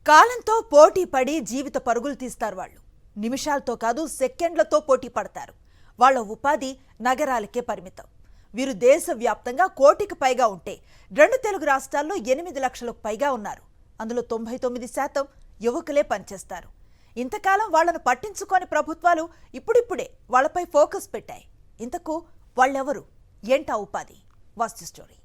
కాలంతో పోటీ పడి జీవిత పరుగులు తీస్తారు వాళ్ళు. నిమిషాలతో కాదు సెకండ్లతో పోటీ పడతారు. వాళ్ళ ఉపాధి నగరాలకే పరిమితం. వీరు దేశవ్యాప్తంగా కోటికి పైగా ఉంటే 2 తెలుగు రాష్ట్రాల్లో 8 లక్షలకు పైగా ఉన్నారు. అందులో 99% యువకులే పనిచేస్తారు. ఇంతకాలం వాళ్లను పట్టించుకోని ప్రభుత్వాలు ఇప్పుడిప్పుడే వాళ్ళపై ఫోకస్ పెట్టాయి. ఇంతకు వాళ్ళెవరు, ఏంటా ఉపాధి? వాస్తు స్టోరీ.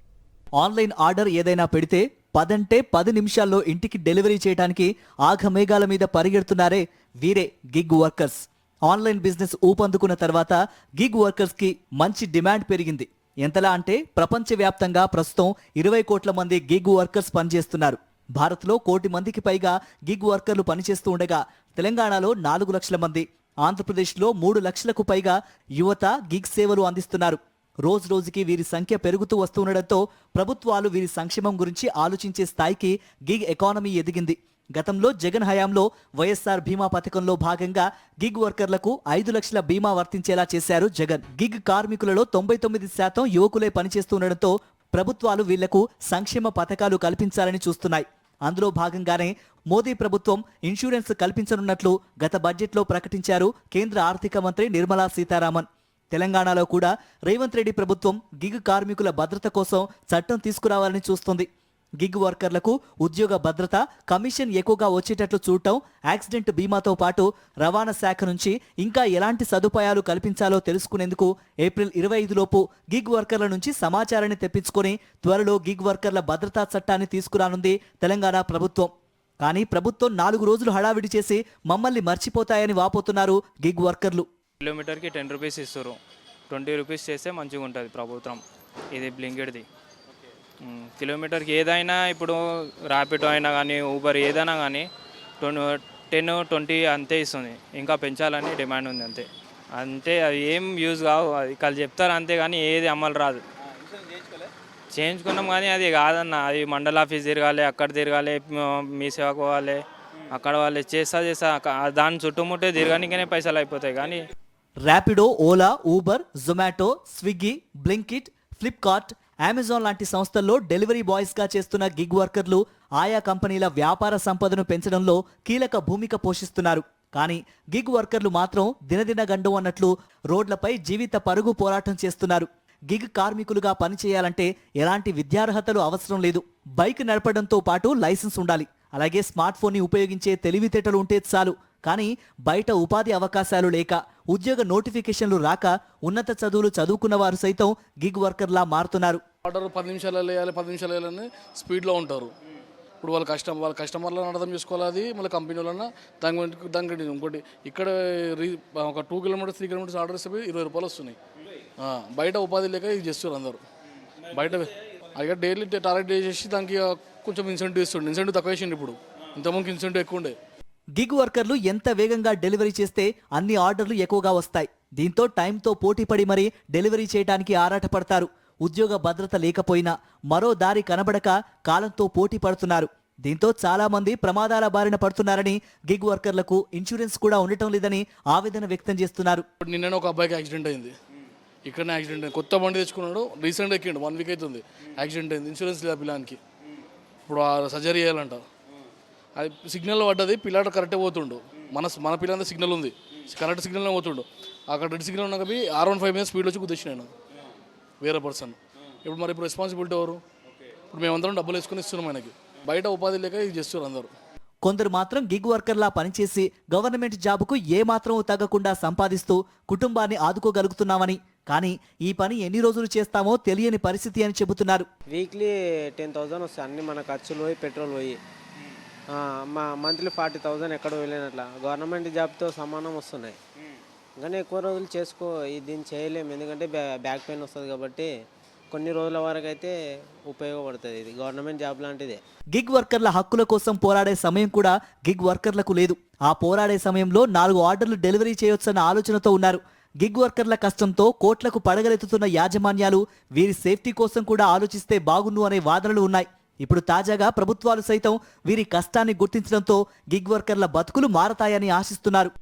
ఆన్లైన్ ఆర్డర్ ఏదైనా పెడితే 10 అంటే 10 నిమిషాల్లో ఇంటికి డెలివరీ చేయడానికి ఆఘమేఘాల మీద పరిగెడుతున్నారే వీరే గిగ్ వర్కర్స్. ఆన్లైన్ బిజినెస్ ఊపందుకున్న తర్వాత గిగ్ వర్కర్స్ కి మంచి డిమాండ్ పెరిగింది. ఎంతలా అంటే ప్రపంచవ్యాప్తంగా ప్రస్తుతం 20 కోట్ల మంది గిగ్ వర్కర్స్ పనిచేస్తున్నారు. భారత్లో 1 కోటి మందికి పైగా గిగ్ వర్కర్లు పనిచేస్తూ ఉండగా తెలంగాణలో 4 లక్షల మంది, ఆంధ్రప్రదేశ్లో 3 లక్షలకు పైగా యువత గిగ్ సేవలు అందిస్తున్నారు. రోజు రోజుకి వీరి సంఖ్య పెరుగుతూ వస్తుండటంతో ప్రభుత్వాలు వీరి సంక్షేమం గురించి ఆలోచించే స్థాయికి గిగ్ ఎకానమీ ఎదిగింది. గతంలో జగన్ హయాంలో వైఎస్ఆర్ బీమా పథకంలో భాగంగా గిగ్ వర్కర్లకు 5 లక్షల బీమా వర్తించేలా చేశారు జగన్. గిగ్ కార్మికులలో 99% యువకులే పనిచేస్తుండటంతో ప్రభుత్వాలు వీళ్లకు సంక్షేమ పథకాలు కల్పించాలని చూస్తున్నాయి. అందులో భాగంగానే మోదీ ప్రభుత్వం ఇన్సూరెన్స్ కల్పించనున్నట్లు గత బడ్జెట్లో ప్రకటించారు కేంద్ర ఆర్థిక మంత్రి నిర్మలా సీతారామన్. తెలంగాణలో కూడా రేవంత్ రెడ్డి ప్రభుత్వం గిగ్ కార్మికుల భద్రత కోసం చట్టం తీసుకురావాలని చూస్తుంది. గిగ్ వర్కర్లకు ఉద్యోగ భద్రత, కమిషన్ ఎక్కువగా వచ్చేటట్లు చూడటం, యాక్సిడెంట్ బీమాతో పాటు రవాణా శాఖ నుంచి ఇంకా ఎలాంటి సదుపాయాలు కల్పించాలో తెలుసుకునేందుకు ఏప్రిల్ 25 లోపు గిగ్ వర్కర్ల నుంచి సమాచారాన్ని తెప్పించుకొని త్వరలో గిగ్ వర్కర్ల భద్రతా చట్టాన్ని తీసుకురానుంది తెలంగాణ ప్రభుత్వం. కానీ ప్రభుత్వం 4 రోజులు హడావిడి చేసి మమ్మల్ని మర్చిపోతాయని వాపోతున్నారు గిగ్ వర్కర్లు. కిలోమీటర్కి 10 రూపీస్ ఇస్తారు. 20 రూపీస్ చేస్తే మంచిగా ఉంటుంది ప్రభుత్వం. ఇది బ్లింకెడ్ది. కిలోమీటర్కి ఏదైనా ఇప్పుడు ర్యాపిడో అయినా కానీ ఊబర్ ఏదైనా కానీ 10-20 అంతే ఇస్తుంది. ఇంకా పెంచాలని డిమాండ్ ఉంది అంతే. అంతే అది ఏం యూజ్ కావు. అది వాళ్ళు చెప్తారు అంతే కానీ ఏది అమలు రాదు. చేయించుకున్నాం కానీ అది కాదన్న. అది మండల ఆఫీస్ తిరగాలి, అక్కడ తిరగాలి, మీ సేవకు పోవాలి, అక్కడ వాళ్ళు చేస్తా దాని చుట్టుముట్టే తిరగడానికనే పైసలు అయిపోతాయి. కానీ Rapido, Ola, Uber, Zomato, Swiggy, Blinkit, Flipkart, Amazon లాంటి సంస్థల్లో డెలివరీ బాయ్స్గా చేస్తున్న గిగ్ వర్కర్లు ఆయా కంపెనీల వ్యాపార సంపదను పెంచడంలో కీలక భూమిక పోషిస్తున్నారు. కానీ గిగ్ వర్కర్లు మాత్రం దినదిన గండం అన్నట్లు రోడ్లపై జీవిత పరుగు పోరాటం చేస్తున్నారు. గిగ్ కార్మికులుగా పనిచేయాలంటే ఎలాంటి విద్యార్హతలు అవసరం లేదు. బైక్ నడపడంతో పాటు లైసెన్స్ ఉండాలి. అలాగే స్మార్ట్ ఫోన్ని ఉపయోగించే తెలివితేటలు ఉంటే చాలు. కానీ బయట ఉపాధి అవకాశాలు లేక, ఉద్యోగ నోటిఫికేషన్లు రాక ఉన్నత చదువులు చదువుకున్న వారు సైతం గిగ్ వర్కర్లా మారుతున్నారు. ఆర్డర్ 10 నిమిషాలు వేయాలి, 10 నిమిషాలు వేయాలని స్పీడ్లో ఉంటారు. ఇప్పుడు వాళ్ళ కస్టమర్లను అర్థం చేసుకోవాలి. అది మళ్ళీ కంపెనీ వాళ్ళన్నా దానికి ఇంకోటి ఇక్కడ ఒక 2 కిలోమీటర్స్ 3 కిలోమీటర్స్ ఆర్డర్ ఇస్తే 20 రూపాయలు వస్తున్నాయి. బయట ఉపాధి లేక ఇది చేస్తారు అందరూ. బయట అక్కడ డైలీ టార్గెట్ చేసి దానికి కొంచెం ఇన్సెంటివ్ ఇస్తుండే. ఇన్సెంటివ్ తక్కువ వేసిండు. ఇప్పుడు ఇంతకుముందు ఇన్సెంటివ్ ఎక్కువ ఉండే. గిగ్ వర్కర్లు ఎంత వేగంగా డెలివరీ చేస్తే అన్ని ఆర్డర్లు ఎక్కువగా వస్తాయి. దీంతో టైంతో పోటీపడి మరీ డెలివరీ చేయడానికి ఆరాటపడతారు. ఉద్యోగ భద్రత లేకపోయినా మరో దారి కనబడక కాలంతో పోటీ పడుతున్నారు. దీంతో చాలా మంది ప్రమాదాల బారిన పడుతున్నారని, గిగ్ వర్కర్లకు ఇన్సూరెన్స్ కూడా ఉండటం లేదని ఆవేదన వ్యక్తం చేస్తున్నారు. నిన్న ఒక అబ్బాయికి యాక్సిడెంట్ అయింది. ఇక్కడనే యాక్సిడెంట్ అయింది. కొత్త బండి తెచ్చుకున్నాడు. రీసెంట్ ఎక్కిండు. 1 వీక్ అవుతుంది. యాక్సిడెంట్ అయింది. ఇన్సూరెన్స్ లేదా పిల్లానికి. ఇప్పుడు సర్జరీ చేయాలంట. అది సిగ్నల్ పడ్డది. పిల్లాడు కరెక్టే పోతుండు. మన పిల్లంతా సిగ్నల్ ఉంది. కరెక్ట్ సిగ్నల్నే పోతుండు. అక్కడ రెడ్ సిగ్నల్ ఉన్నాక R15 మీద స్పీడ్ వచ్చి కుదిచ్చినాను వేరే పర్సన్. ఇప్పుడు రెస్పాన్సిబిలిటీ ఎవరు? ఇప్పుడు మేమందరం డబ్బులు వేసుకుని ఇస్తున్నాం ఆయనకి. బయట ఉపాధి లేక ఇది చేస్తున్నారు అందరూ. కొందరు మాత్రం గిగ్ వర్కర్లా పనిచేసి గవర్నమెంట్ జాబుకు ఏమాత్రం తగ్గకుండా సంపాదిస్తూ కుటుంబాన్ని ఆదుకోగలుగుతున్నామని, కానీ ఈ పని ఎన్ని రోజులు చేస్తామో తెలియని పరిస్థితి అని చెబుతున్నారు. వీక్లీ 10,000 వస్తాయి. అన్ని మన ఖర్చులు పోయి, పెట్రోల్ పోయి, మా మంత్లీ 40,000 ఎక్కడ వెళ్ళినట్లా గవర్నమెంట్ జాబ్తో సమానం వస్తున్నాయి. కానీ ఎక్కువ రోజులు దీన్ని చేయలేము. ఎందుకంటే బ్యాక్ పెయిన్ వస్తుంది కాబట్టి కొన్ని రోజుల వరకు అయితే ఉపయోగపడుతుంది. ఇది గవర్నమెంట్ జాబ్ లాంటిదే. గిగ్ వర్కర్ల హక్కుల కోసం పోరాడే సమయం కూడా గిగ్ వర్కర్లకు లేదు. ఆ పోరాడే సమయంలో 4 ఆర్డర్లు డెలివరీ చేయొచ్చన్న ఆలోచనతో ఉన్నారు. గిగ్ వర్కర్ల కష్టంతో కోట్లకు పడగలెత్తుతున్న యాజమాన్యాలు వీరి సేఫ్టీ కోసం కూడా ఆలోచిస్తే బాగుండు అనే వాదనలు ఉన్నాయి. ఇప్పుడు తాజాగా ప్రభుత్వాలు సైతం వీరి కష్టాన్ని గుర్తించడంతో గిగ్ వర్కర్ల బతుకులు మారతాయని ఆశిస్తున్నారు.